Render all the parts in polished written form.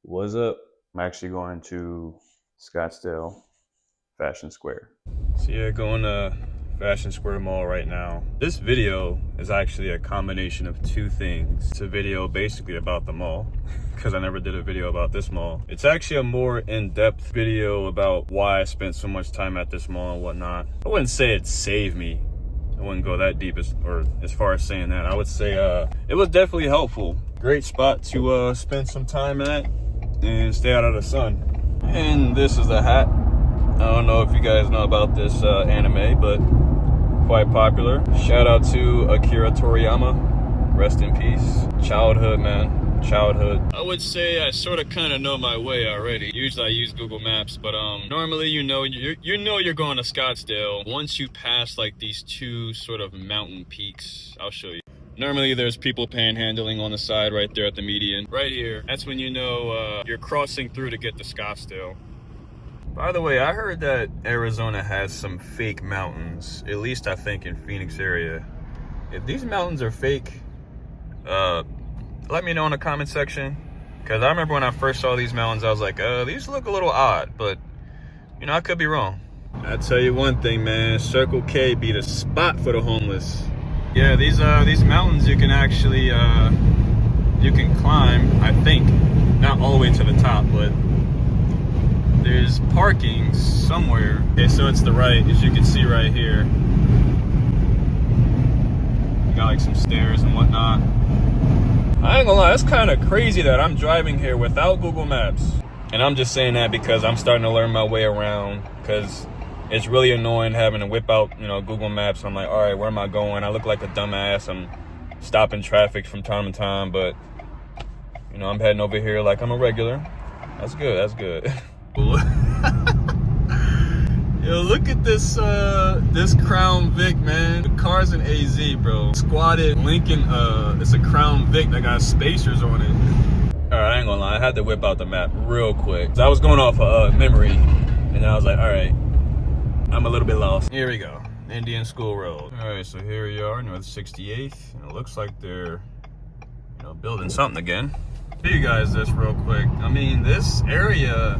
What's up? I'm actually going to Scottsdale Fashion Square. So yeah, going to Fashion Square Mall right now. This video is actually a combination of two things. It's a video basically about the mall, because I never did a video about this mall. It's actually a more in-depth video about why I spent so much time at this mall and whatnot. I wouldn't say it saved me. I wouldn't go that deep as far as saying that. I would say it was definitely helpful. Great spot to spend some time at and stay out of the sun. And this is a hat. I don't know if you guys know about this anime, but quite popular. Shout out to Akira Toriyama. Rest in peace. Childhood, man. Childhood. I would say I sort of kind of know my way already. Usually I use Google Maps, but normally you know you're going to Scottsdale. Once you pass like these two sort of mountain peaks, I'll show you. Normally there's people panhandling on the side right there at the median. Right here, that's when you know you're crossing through to get to Scottsdale. By the way, I heard that Arizona has some fake mountains, at least I think in Phoenix area. If these mountains are fake, let me know in the comment section. Because I remember when I first saw these mountains, I was like, these look a little odd, but you know, I could be wrong. I tell you one thing, man, Circle K be the spot for the homeless. Yeah, these mountains you can actually you can climb, I think, not all the way to the top, but there's parking somewhere. Okay, so it's the right, as you can see right here. You got like some stairs and whatnot. I ain't gonna lie, it's kind of crazy that I'm driving here without Google Maps. And I'm just saying that because I'm starting to learn my way around, because it's really annoying having to whip out, Google Maps. I'm like, all right, where am I going? I look like a dumbass. I'm stopping traffic from time to time, but I'm heading over here like I'm a regular. That's good. That's good. Yo, look at this Crown Vic, man. The car's an AZ, bro. Squatted Lincoln. It's a Crown Vic that got spacers on it. All right, I ain't gonna lie. I had to whip out the map real quick. I was going off memory, and then I was like, all right, I'm a little bit lost. Here we go, Indian School Road. All right, so here we are, North 68th. And it looks like they're, building something again. Show you guys this real quick. I mean, this area,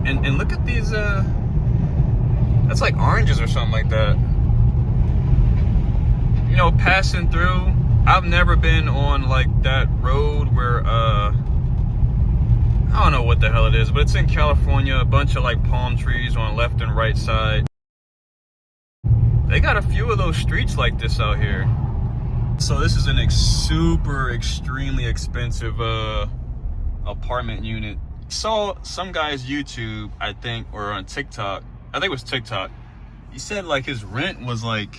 and look at these. That's like oranges or something like that. Passing through. I've never been on like that road where I don't know what the hell it is, but it's in California. A bunch of like palm trees on left and right side. They got a few of those streets like this out here. So this is an extremely expensive apartment unit. Saw some guy's YouTube, I think, or on TikTok. I think it was TikTok. He said like his rent was like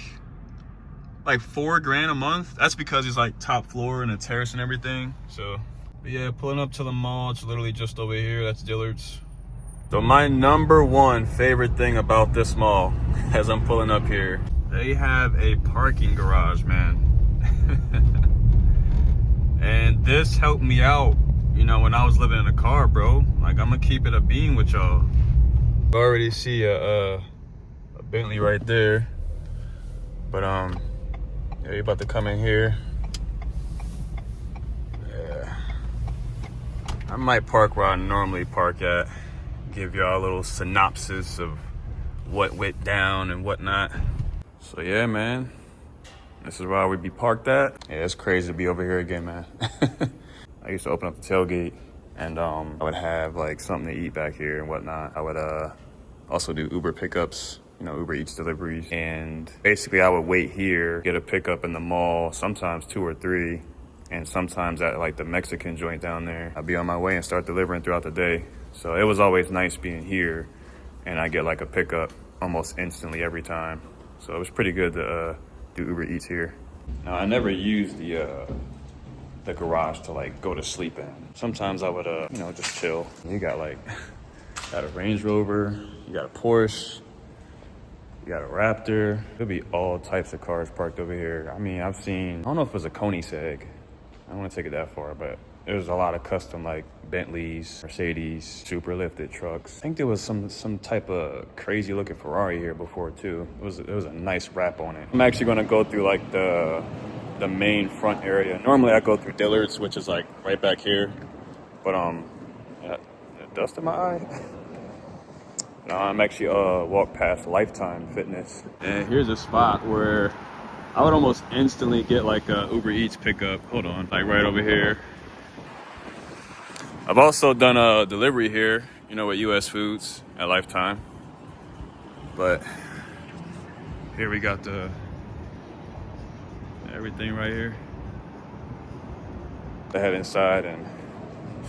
$4,000 a month. That's because he's like top floor and a terrace and everything. So, but yeah, pulling up to the mall. It's literally just over here. That's Dillard's. So my number one favorite thing about this mall, as I'm pulling up here, they have a parking garage, man. And this helped me out, when I was living in a car, bro. Like, I'm gonna keep it a bean with y'all. I already see a Bentley right there. But yeah, you're about to come in here. Yeah. I might park where I normally park at. Give y'all a little synopsis of what went down and whatnot. So yeah, man. This is where we be parked at. Yeah, it's crazy to be over here again, man. I used to open up the tailgate and I would have like something to eat back here and whatnot. I would also do Uber pickups, Uber Eats deliveries. And basically I would wait here, get a pickup in the mall, sometimes 2 or 3. And sometimes at like the Mexican joint down there, I'd be on my way and start delivering throughout the day. So it was always nice being here, and I get like a pickup almost instantly every time. So it was pretty good to do Uber Eats here. Now I never used the garage to like go to sleep in. Sometimes I would just chill. You got a Range Rover, you got a Porsche, you got a Raptor. There'll be all types of cars parked over here. I mean, I don't know if it was a Koenigsegg. I don't want to take it that far, but there's a lot of custom like Bentleys, Mercedes, super lifted trucks. I think there was some type of crazy looking Ferrari here before too. It was a nice wrap on it. I'm actually gonna go through like the main front area. Normally I go through Dillard's, which is like right back here. But yeah, dust in my eye. No, I'm actually walked past Lifetime Fitness. And here's a spot where I would almost instantly get like a Uber Eats pickup. Hold on, like right over here. I've also done a delivery here, you know, with US Foods at Lifetime. But here we got the everything right here. I head inside and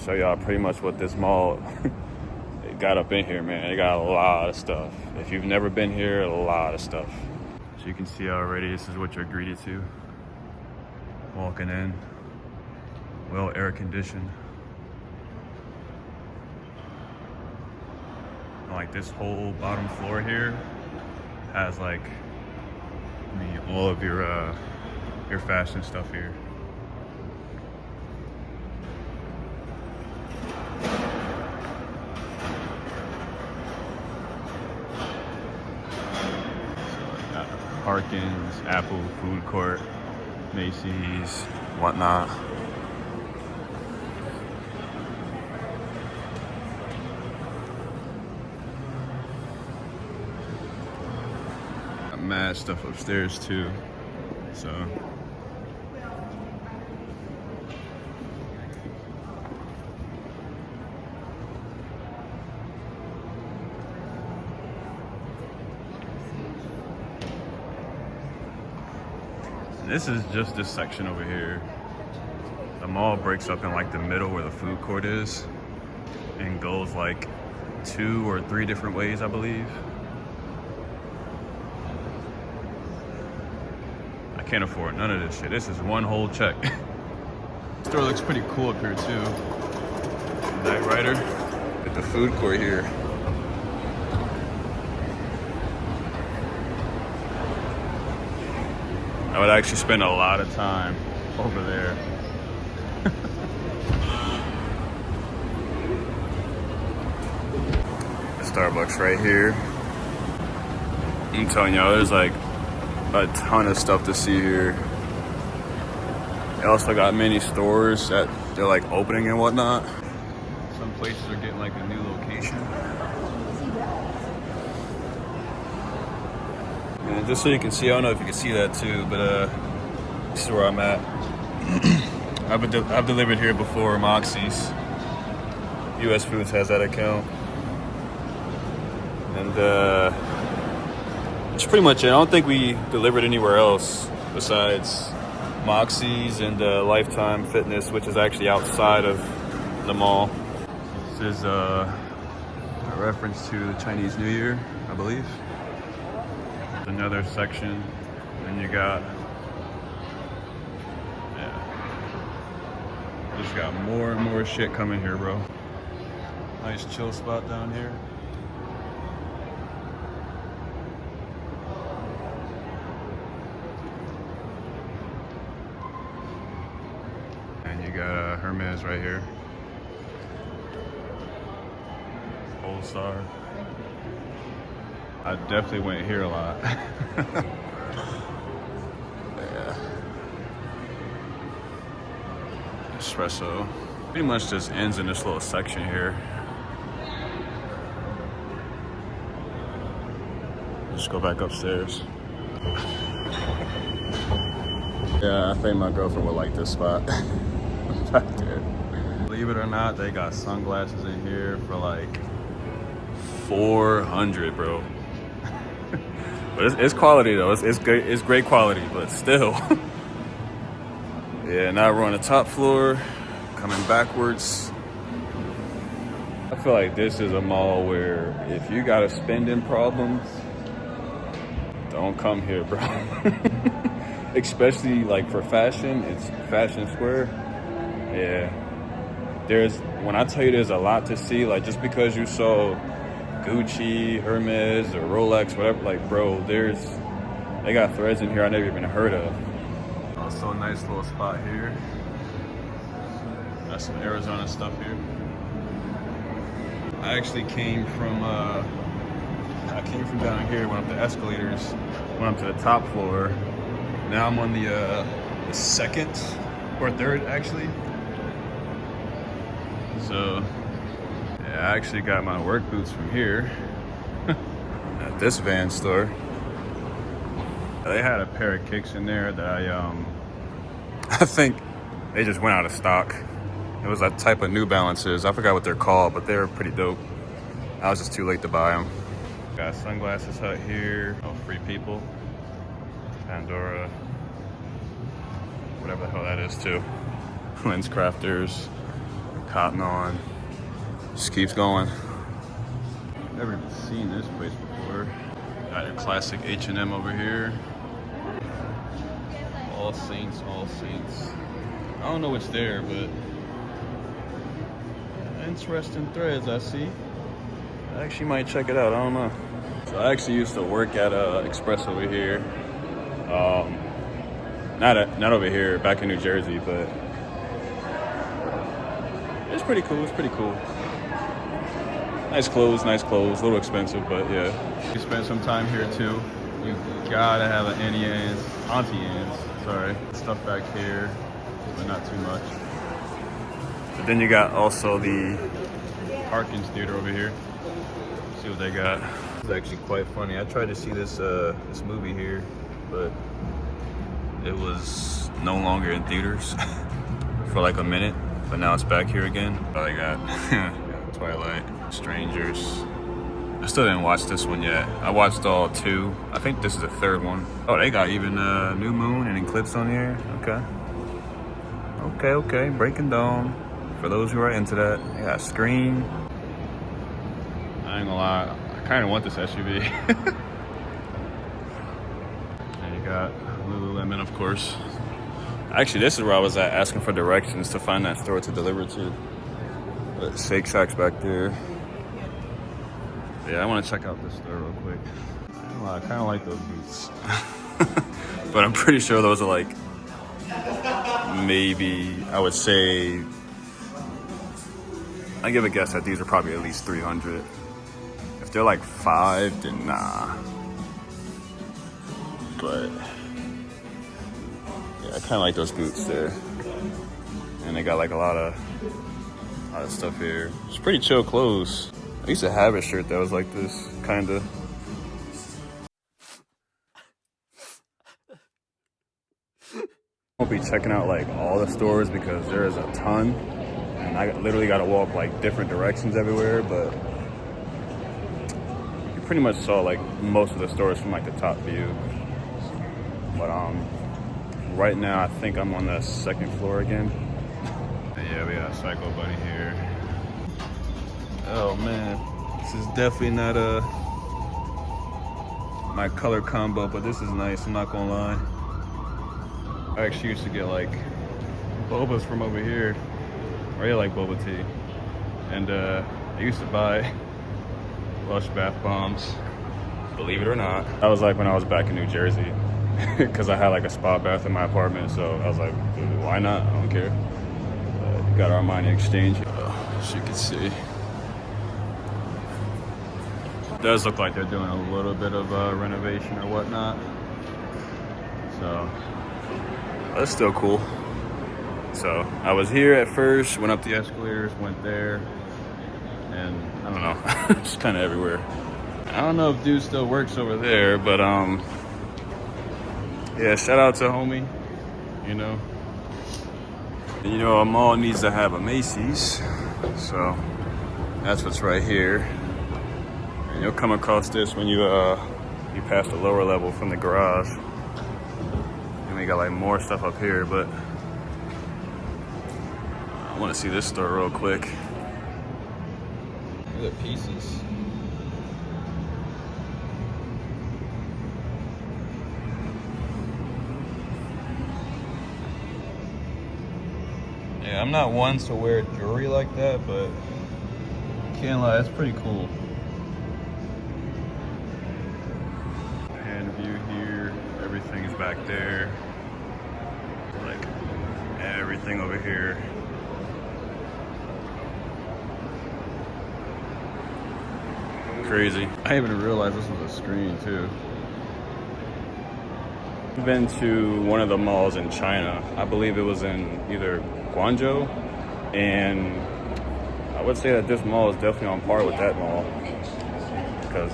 show y'all pretty much what this mall it got up in here, man. It got a lot of stuff. If you've never been here, a lot of stuff. So you can see already, this is what you're greeted to. Walking in, well air conditioned. Like this whole bottom floor here has like, I mean, all of your fashion stuff here. Harkins, Apple Food Court, Macy's, whatnot. Got mad stuff upstairs too, so. This is just this section over here. The mall breaks up in like the middle where the food court is and goes like 2 or 3 different ways, I believe. I can't afford none of this shit. This is one whole check. The store looks pretty cool up here too. Night Rider at the food court here. I would actually spend a lot of time over there. Starbucks right here. I'm telling y'all, there's like a ton of stuff to see here. They also got many stores that they're like opening and whatnot. Some places are getting like a new location. And just so you can see, I don't know if you can see that too, but this is where I'm at. I've delivered here before, Moxie's. US Foods has that account. And that's pretty much it. I don't think we delivered anywhere else besides Moxie's and Lifetime Fitness, which is actually outside of the mall. This is a reference to the Chinese New Year, I believe. Another section, and you got, just got more and more shit coming here, bro. Nice chill spot down here. And you got Hermes right here. Polestar. I definitely went here a lot. Yeah. Espresso. Pretty much just ends in this little section here. Just go back upstairs. Yeah, I think my girlfriend would like this spot. Back there. Believe it or not, they got sunglasses in here for like $400, bro. But it's quality though. It's great. It's great quality, but still. Yeah, now we're on the top floor, coming backwards. I feel like this is a mall where if you got a spending problem, don't come here, bro. Especially like for fashion, it's Fashion Square. Yeah. When I tell you there's a lot to see, like just because you saw Gucci, Hermes, or Rolex, whatever, like bro, they got threads in here I never even heard of. Also a nice little spot here. Got some Arizona stuff here. I actually came from down here, went up the escalators, went up to the top floor. Now I'm on the second or third actually. So yeah, I actually got my work boots from here at this Van store. They had a pair of kicks in there that I think they just went out of stock. It was a type of New Balances. I forgot what they're called, but they were pretty dope. I was just too late to buy them. Got Sunglasses Hut here. Oh, Free People. Pandora. Whatever the hell that is too. Lens Crafters. Cotton On. Just keeps going. Never even seen this place before. Got a classic H&M over here. All Saints, All Saints. I don't know what's there, but interesting threads I see. I actually might check it out. I don't know. So I actually used to work at Express over here. Not over here, back in New Jersey, but it's pretty cool. It's pretty cool. Nice clothes, a little expensive, but yeah. You spend some time here too. You gotta have an Auntie Anne's, sorry. Stuff back here, but not too much. But then you got also the Harkins Theater over here. See what they got. It's actually quite funny. I tried to see this this movie here, but it was no longer in theaters for like a minute, but now it's back here again. Oh, they got Twilight, Strangers. I still didn't watch this one yet. I watched all two. I think this is the third one. Oh, they got even New Moon and Eclipse on here. Okay. Breaking Dawn. For those who are into that, they got Scream. I ain't gonna lie, I kind of want this SUV. And you got Lululemon, of course. Actually, this is where I was at asking for directions to find that store to deliver to. But Shake Shack's back there. Yeah, I want to check out this store real quick. I kind of like those boots. But I'm pretty sure those are like, maybe, I would say, I give a guess that these are probably at least 300. If they're like 5, then nah. But yeah, I kind of like those boots there. And they got like a lot of stuff here. It's pretty chill clothes. I used to have a shirt that was like this, kinda. Won't be checking out like all the stores because there is a ton. And I literally gotta walk like different directions everywhere, but you pretty much saw like most of the stores from like the top view. But right now I think I'm on the second floor again. And yeah, we got a Psycho Bunny here. Oh man, this is definitely not my color combo, but this is nice, I'm not gonna lie. I actually used to get like bobas from over here. I really like boba tea. And I used to buy Lush bath bombs, believe it or not. That was like when I was back in New Jersey, because I had like a spa bath in my apartment, so I was like, dude, why not? I don't care. Got our Armani exchange. As you can see, it does look like they're doing a little bit of renovation or whatnot. So that's still cool. So I was here at first, went up the escalators, went there, and I don't know, just kind of everywhere. I don't know if dude still works over there, but yeah, shout out to homie, you know. And, you know, a mall needs to have a Macy's, so that's what's right here. And you'll come across this when you pass the lower level from the garage. And we got like more stuff up here, but I want to see this store real quick. Look at pieces. Yeah, I'm not one to wear jewelry like that, but can't lie, it's pretty cool. Hand view here, everything's back there. Like everything over here. Crazy. I didn't even realize this was a screen too. I've been to one of the malls in China. I believe it was in either Guangzhou and I would say that this mall is definitely on par with that mall, because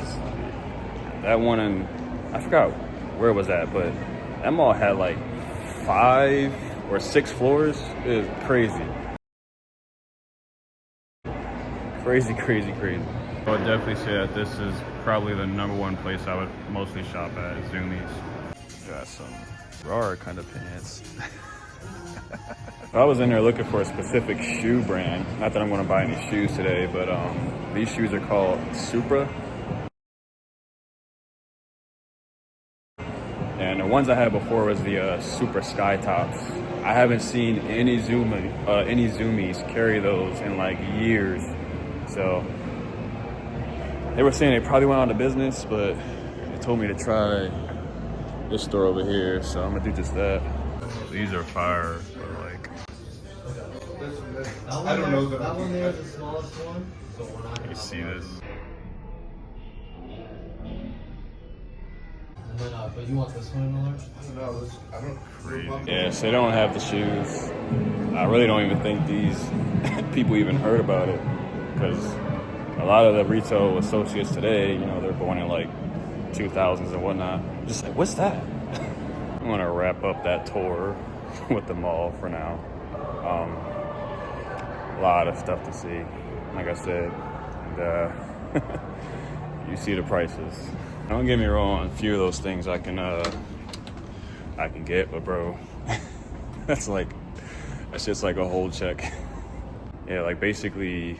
that one in, I forgot where it was at, but that mall had like 5 or 6 floors. It was crazy. Crazy, crazy, crazy. I would definitely say that this is probably the #1 place I would mostly shop at, is Zumiez. Got some raw kind of pants. I was in there looking for a specific shoe brand. Not that I'm going to buy any shoes today, but these shoes are called Supra. And the ones I had before was the Super Sky Tops. I haven't seen any Zumiez carry those in like years. So they were saying they probably went out of business, but they told me to try this store over here, so I'm gonna do just that. These are fire, but like, I don't know that one there is the smallest one. So we're not you see this? And then, but you want this one in the large? I don't. Yeah, so they don't have the shoes. I really don't even think these people even heard about it, because a lot of the retail associates today, you know, they're born in like 2000s and whatnot. Just like, what's that? I'm gonna wrap up that tour with the mall for now. A lot of stuff to see, like I said, and you see the prices. Don't get me wrong, a few of those things I can get, but bro, that's just like a whole check. Yeah, like basically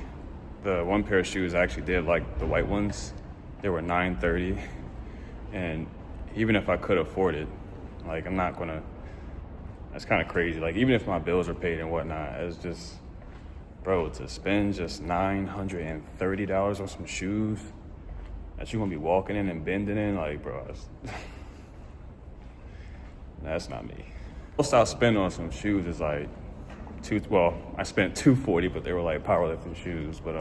the one pair of shoes I actually did, like the white ones, they were $9.30, and even if I could afford it, like I'm not gonna, that's kind of crazy. Like even if my bills are paid and whatnot, it's just, bro, to spend just $930 on some shoes that you're gonna be walking in and bending in, like, bro, that's not me. Most I'll spend on some shoes is like I spent $240, but they were like powerlifting shoes. But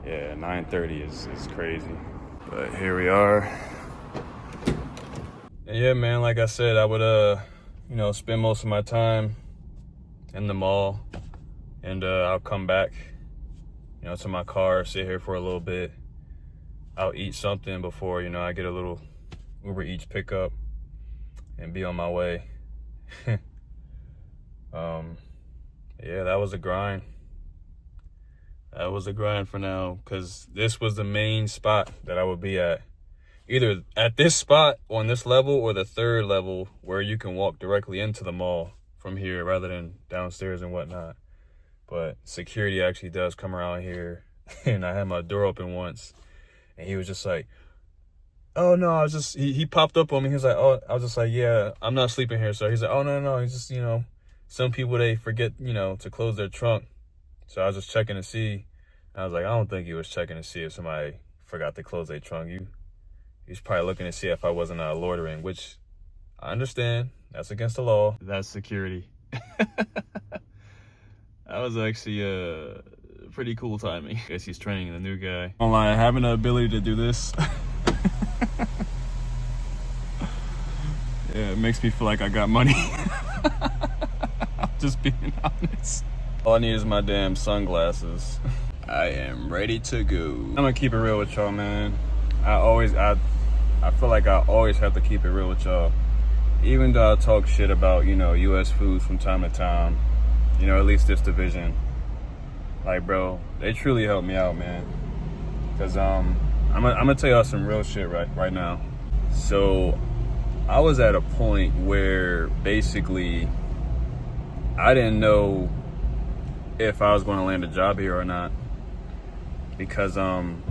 yeah, $930 is crazy. But here we are. And yeah, man, like I said, I would you know, spend most of my time in the mall, and I'll come back, you know, to my car, sit here for a little bit. I'll eat something before, you know, I get a little Uber Eats pickup and be on my way. Yeah, that was a grind. That was a grind for now, because this was the main spot that I would be at. Either at this spot on this level or the 3rd level where you can walk directly into the mall from here rather than downstairs and whatnot. But security actually does come around here, and I had my door open once, and he was just like, oh no, he popped up on me. He was like, oh, I was just like, yeah, I'm not sleeping here, sir. He's like, oh no, he's just, you know, some people, they forget, you know, to close their trunk. So I was just checking to see. I was like, I don't think he was checking to see if somebody forgot to close their trunk. He's probably looking to see if I wasn't loitering, which I understand. That's against the law. That's security. That was actually pretty cool timing. I guess he's training the new guy. Online, having the ability to do this, yeah, it makes me feel like I got money. Just being honest. All I need is my damn sunglasses. I am ready to go. I'm gonna keep it real with y'all, man. I feel like I always have to keep it real with y'all. Even though I talk shit about, you know, US foods from time to time, you know, at least this division. Like, bro, they truly helped me out, man. Cause I'm gonna tell y'all some real shit right now. So I was at a point where basically I didn't know if I was going to land a job here or not, because long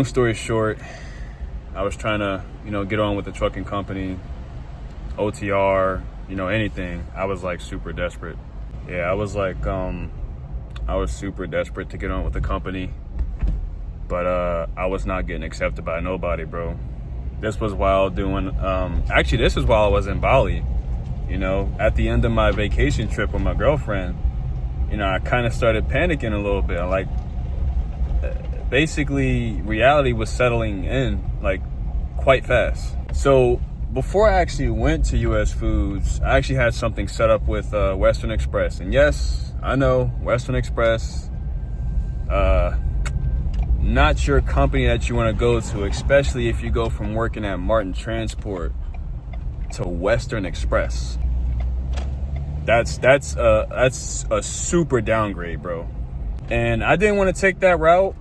story short, I was trying to, you know, get on with the trucking company, OTR, you know, anything. I was like super desperate. Yeah, I was like, I was super desperate to get on with the company, but I was not getting accepted by nobody, bro. This was while doing, actually this is while I was in Bali, you know, at the end of my vacation trip with my girlfriend. You know, I kind of started panicking a little bit. Like, basically reality was settling in like quite fast. So before I actually went to US Foods, I actually had something set up with Western Express. And yes, I know, Western Express, not your company that you want to go to, especially if you go from working at Martin Transport to Western Express. That's a super downgrade, bro. And I didn't want to take that route,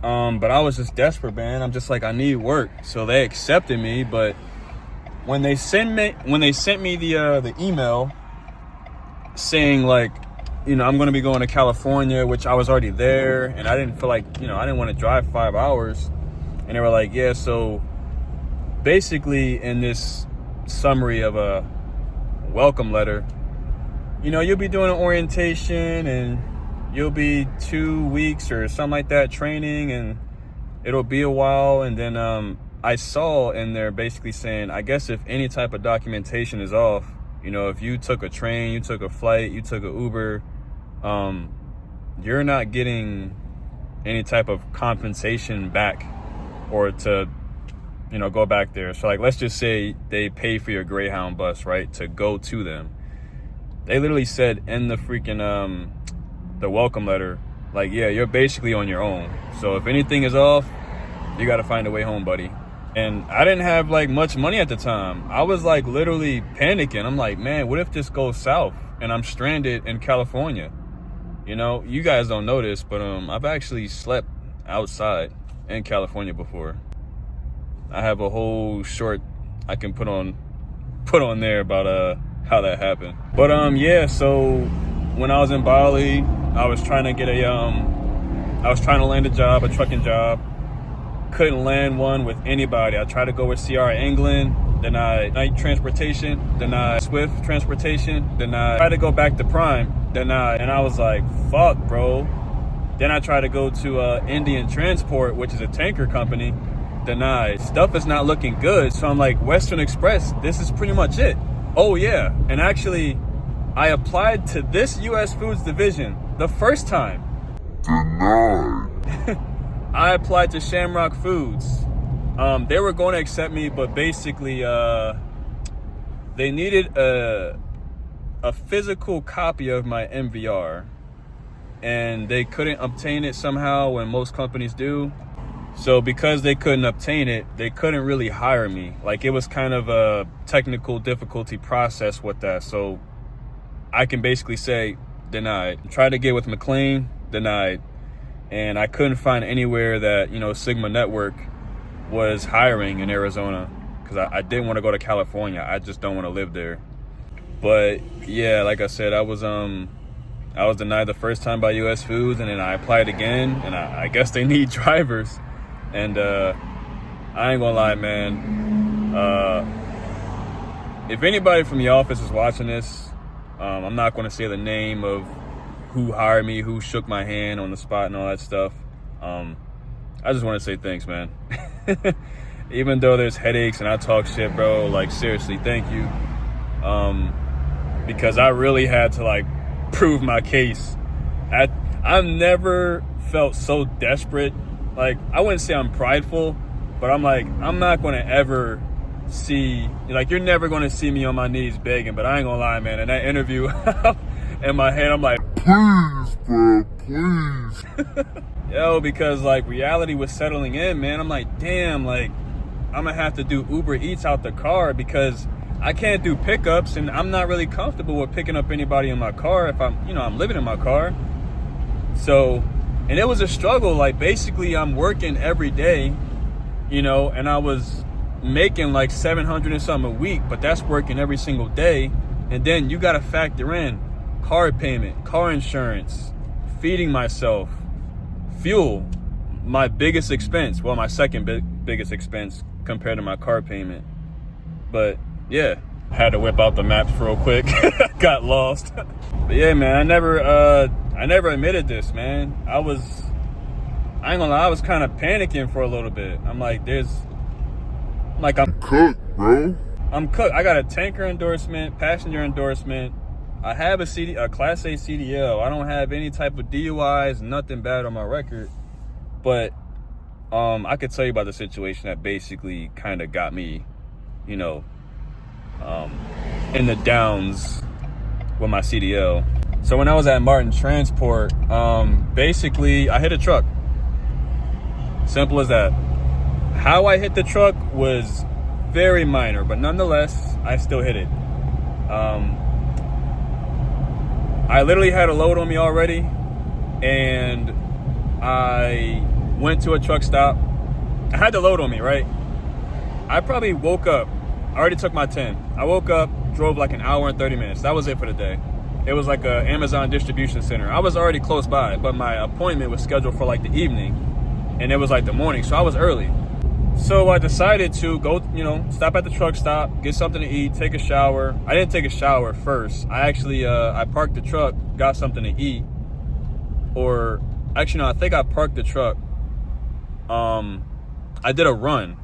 but I was just desperate, man. I'm just like, I need work, so they accepted me. But when they sent me the email saying like, you know, I'm going to be going to California, which I was already there, and I didn't feel like, you know, I didn't want to drive 5 hours. And they were like, yeah, so basically in this summary of a welcome letter, you know, you'll be doing an orientation and you'll be 2 weeks or something like that training, and it'll be a while. And then I saw in there basically saying, I guess if any type of documentation is off, you know, if you took a train, you took a flight, you took an Uber, you're not getting any type of compensation back or to, you know, go back there. So like, let's just say they pay for your Greyhound bus, right, to go to them. They literally said in the freaking, the welcome letter, like, yeah, you're basically on your own. So if anything is off, you got to find a way home, buddy. And I didn't have like much money at the time. I was like literally panicking. I'm like, man, what if this goes south and I'm stranded in California? You know, you guys don't know this, but I've actually slept outside in California before. I have a whole short I can put on there about how that happened. But yeah, so when I was in Bali, I was trying to get I was trying to land a job, a trucking job. Couldn't land one with anybody. I tried to go with CR England, then Night Transportation, then Swift Transportation, then I tried to go back to Prime, and I was like, fuck, bro. Then I tried to go to Indian Transport, which is a tanker company. Denied. Stuff is not looking good. So I'm like, Western Express, this is pretty much it. Oh yeah, and actually, I applied to this US Foods division the first time. Denied. I applied to Shamrock Foods. They were going to accept me, but basically, they needed a physical copy of my MVR, and they couldn't obtain it somehow when most companies do. So because they couldn't obtain it, they couldn't really hire me. Like, it was kind of a technical difficulty process with that. So I can basically say denied. Tried to get with McLean, denied. And I couldn't find anywhere that, you know, Sigma Network was hiring in Arizona, because I didn't want to go to California. I just don't want to live there. But yeah, like I said, I was denied the first time by US Foods, and then I applied again, and I guess they need drivers. And I ain't gonna lie, man. If anybody from the office is watching this, I'm not gonna say the name of who hired me, who shook my hand on the spot and all that stuff. I just want to say thanks, man. Even though there's headaches and I talk shit, bro, like, seriously, thank you. Because I really had to, like, prove my case. I've never felt so desperate. Like, I wouldn't say I'm prideful, but I'm like, I'm not going to ever see, like, you're never going to see me on my knees begging. But I ain't going to lie, man, in that interview, in my head, I'm like, please, bro, please. Yo, because, like, reality was settling in, man. I'm like, damn, like, I'm going to have to do Uber Eats out the car, because I can't do pickups, and I'm not really comfortable with picking up anybody in my car if I'm living in my car. So, and it was a struggle. Like, basically, I'm working every day, and I was making like $700 and something a week, but that's working every single day. And then you got to factor in car payment, car insurance, feeding myself, fuel, my biggest expense. Well, my second biggest expense compared to my car payment. But yeah, had to whip out the maps real quick. Got lost. But yeah, man, I never admitted this, man. I ain't gonna lie, I was kind of panicking for a little bit. I'm cooked, bro. I'm cooked. I got a tanker endorsement, passenger endorsement. I have a Class A CDL. I don't have any type of DUIs, nothing bad on my record. But I could tell you about the situation that basically kind of got me, in the downs with my CDL. So when I was at Martin Transport, basically I hit a truck. Simple as that. How I hit the truck was very minor, but nonetheless, I still hit it. I literally had a load on me already, and I went to a truck stop. I had the load on me, right? I probably woke up. I already took my 10. I woke up, drove like an hour and 30 minutes. That was it for the day. It was like a Amazon distribution center. I was already close by, but my appointment was scheduled for like the evening, and it was like the morning, so I was early. So I decided to go, stop at the truck stop, get something to eat, take a shower. I didn't take a shower first. I actually, I parked the truck, got something to eat. Or, actually, no, I think I parked the truck. I did a run.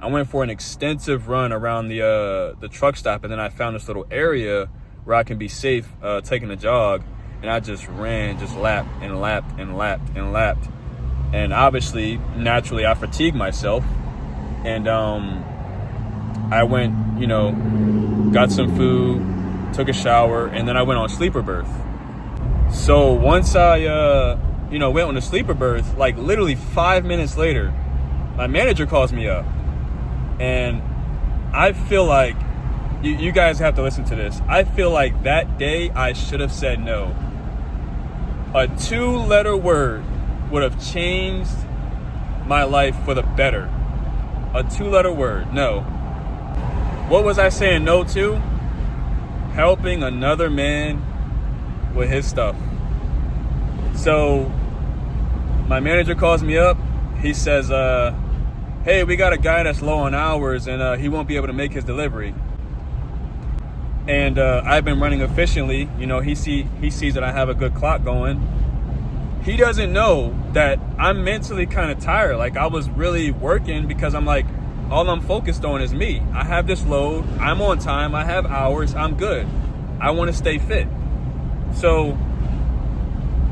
I went for an extensive run around the truck stop, and then I found this little area where I can be safe taking a jog. And I just ran, just lapped and lapped and lapped and lapped. And obviously, naturally, I fatigued myself. And I went, got some food, took a shower, and then I went on sleeper berth. So once I, went on the sleeper berth, like literally 5 minutes later, my manager calls me up. And I feel like, you guys have to listen to this. I feel like that day I should have said no. A 2-letter word would have changed my life for the better. A 2-letter word, no. What was I saying no to? Helping another man with his stuff. So my manager calls me up. He says, hey, we got a guy that's low on hours, and he won't be able to make his delivery. And I've been running efficiently. He sees that I have a good clock going. He doesn't know that I'm mentally kind of tired. Like, I was really working because I'm like, all I'm focused on is me. I have this load. I'm on time. I have hours. I'm good. I want to stay fit. So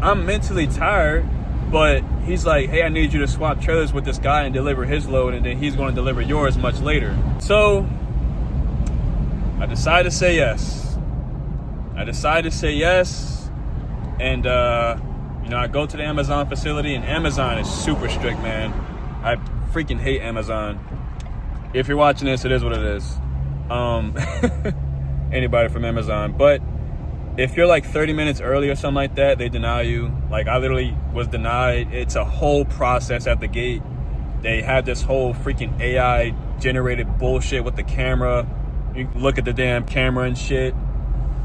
I'm mentally tired, but he's like, hey, I need you to swap trailers with this guy and deliver his load, and then he's going to deliver yours much later. So I decided to say yes. And, I go to the Amazon facility, and Amazon is super strict, man. I freaking hate Amazon. If you're watching this, it is what it is. Anybody from Amazon. But if you're like 30 minutes early or something like that, they deny you. Like, I literally was denied. It's a whole process at the gate. They have this whole freaking AI generated bullshit with the camera. You look at the damn camera and shit.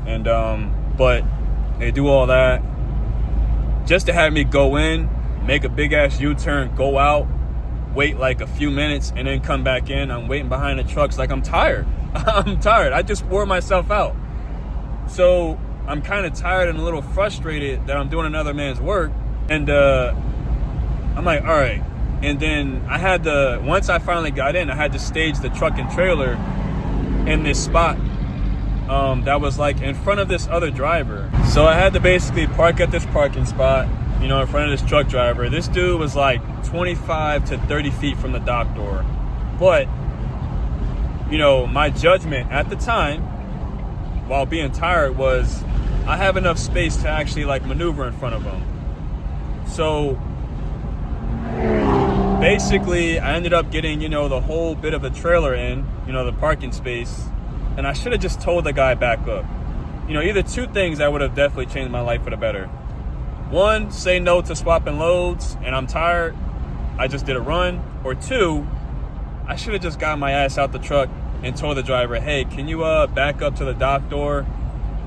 And, but they do all that just to have me go in, make a big ass U-turn, go out, wait like a few minutes, and then come back in. I'm waiting behind the trucks like I'm tired. I'm tired. I just wore myself out. So I'm kind of tired and a little frustrated that I'm doing another man's work. And I'm like, all right. And then once I finally got in, I had to stage the truck and trailer in this spot that was like in front of this other driver. So I had to basically park at this parking spot, in front of this truck driver. This dude was like 25 to 30 feet from the dock door. But, my judgment at the time, while being tired, was I have enough space to actually like maneuver in front of him. So basically I ended up getting, the whole bit of the trailer in, the parking space. And I should have just told the guy back up. Either two things that would have definitely changed my life for the better. One, say no to swapping loads, and I'm tired. I just did a run. Or two, I should have just got my ass out the truck and told the driver, hey, can you back up to the dock door?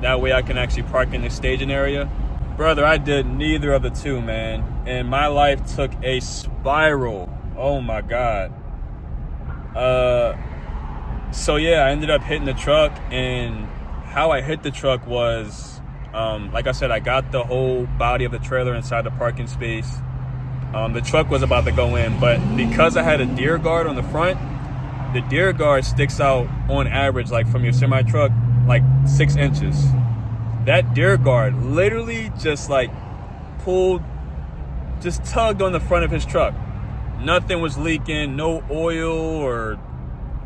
That way I can actually park in the staging area. Brother, I did neither of the two, man. And my life took a spiral. Oh my God. So yeah, I ended up hitting the truck, and how I hit the truck was, like I said, I got the whole body of the trailer inside the parking space. The truck was about to go in, but because I had a deer guard on the front, the deer guard sticks out on average, like from your semi truck, like 6 inches. That deer guard literally just like tugged on the front of his truck. Nothing was leaking, no oil or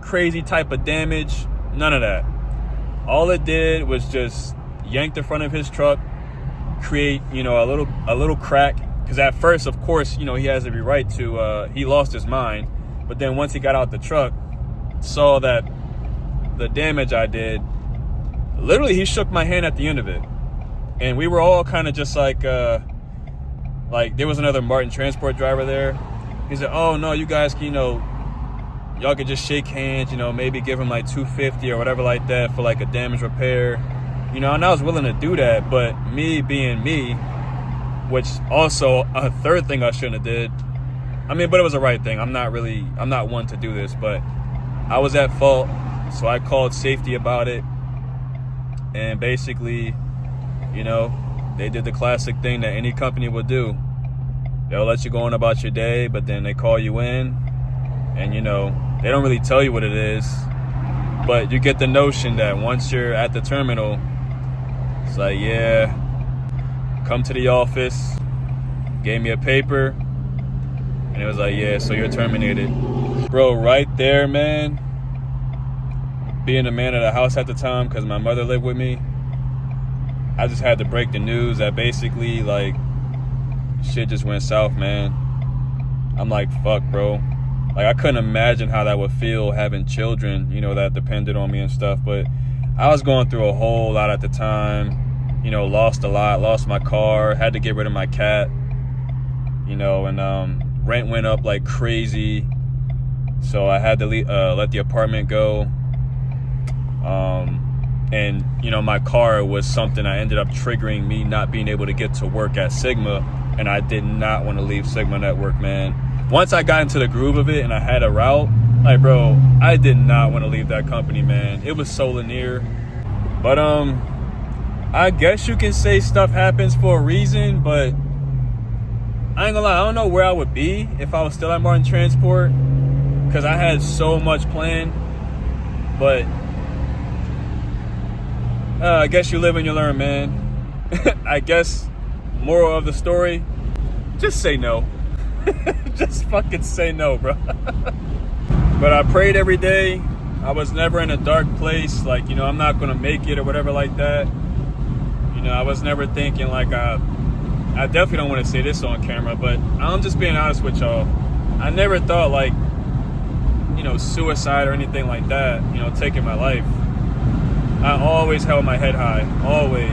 crazy type of damage, none of that. All it did was just yank the front of his truck, create, you know, a little crack. Because at first, of course, you know, he has every right to, he lost his mind. But then once he got out the truck, saw that the damage I did, literally he shook my hand at the end of it. And we were all kind of just like there was another Martin transport driver there. He said, oh no, you guys can, you know, y'all could just shake hands, you know, maybe give him like $250 or whatever like that for like a damage repair. You know, and I was willing to do that, but me being me, which also a third thing I shouldn't have did. I mean, but it was the right thing. I'm not one to do this, but I was at fault. So I called safety about it. And basically, you know, they did the classic thing that any company would do. They'll let you go on about your day, but then they call you in and, you know, they don't really tell you what it is, but you get the notion that once you're at the terminal, it's like, yeah, come to the office, gave me a paper, and it was like, yeah, so you're terminated. Bro, right there, man, being the man of the house at the time, because my mother lived with me, I just had to break the news that basically, like, shit just went south, man. I'm like, fuck, bro. Like, I couldn't imagine how that would feel having children, you know, that depended on me and stuff. But I was going through a whole lot at the time. You know, lost a lot, lost my car, had to get rid of my cat, you know, and rent went up like crazy. So I had to let the apartment go. And, you know, my car was something that ended up triggering me not being able to get to work at Sigma. And I did not want to leave Sigma Network, man. Once I got into the groove of it and I had a route, like, bro, I did not want to leave that company, man. It was so linear. But I guess you can say stuff happens for a reason, but I ain't gonna lie, I don't know where I would be if I was still at Martin Transport, because I had so much planned. But I guess you live and you learn, man. I guess moral of the story, just say no. Just fucking say no, bro. But I prayed every day. I was never in a dark place, like, you know, I'm not gonna make it or whatever like that. You know, I was never thinking like I definitely don't want to say this on camera, but I'm just being honest with y'all. I never thought like, you know, suicide or anything like that, you know, taking my life. I always held my head high, always.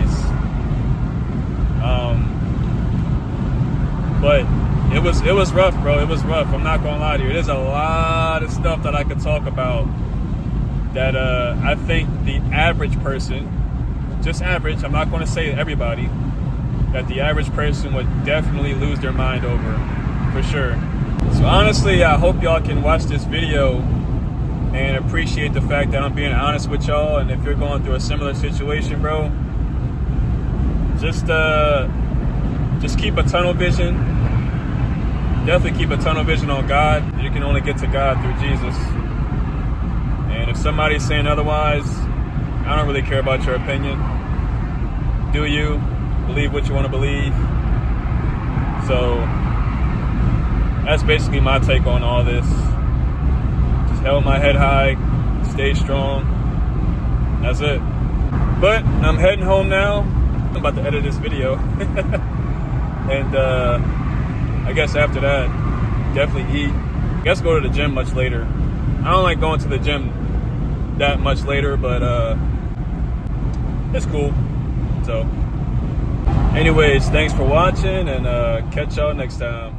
But it was rough, bro. It was rough. I'm not gonna lie to you. There's a lot of stuff that I could talk about that I think the average person, just average, I'm not gonna say everybody, that the average person would definitely lose their mind over, for sure. So honestly, I hope y'all can watch this video and appreciate the fact that I'm being honest with y'all. And if you're going through a similar situation, bro, just keep a tunnel vision. Definitely keep a tunnel vision on God. You can only get to God through Jesus. And if somebody's saying otherwise, I don't really care about your opinion. Do you believe what you want to believe? So that's basically my take on all this. Just held my head high, stay strong. That's it. But I'm heading home now. I'm about to edit this video. And I guess after that, definitely eat. I guess go to the gym much later. I don't like going to the gym that much later, but it's cool. So anyways, thanks for watching, and catch y'all next time.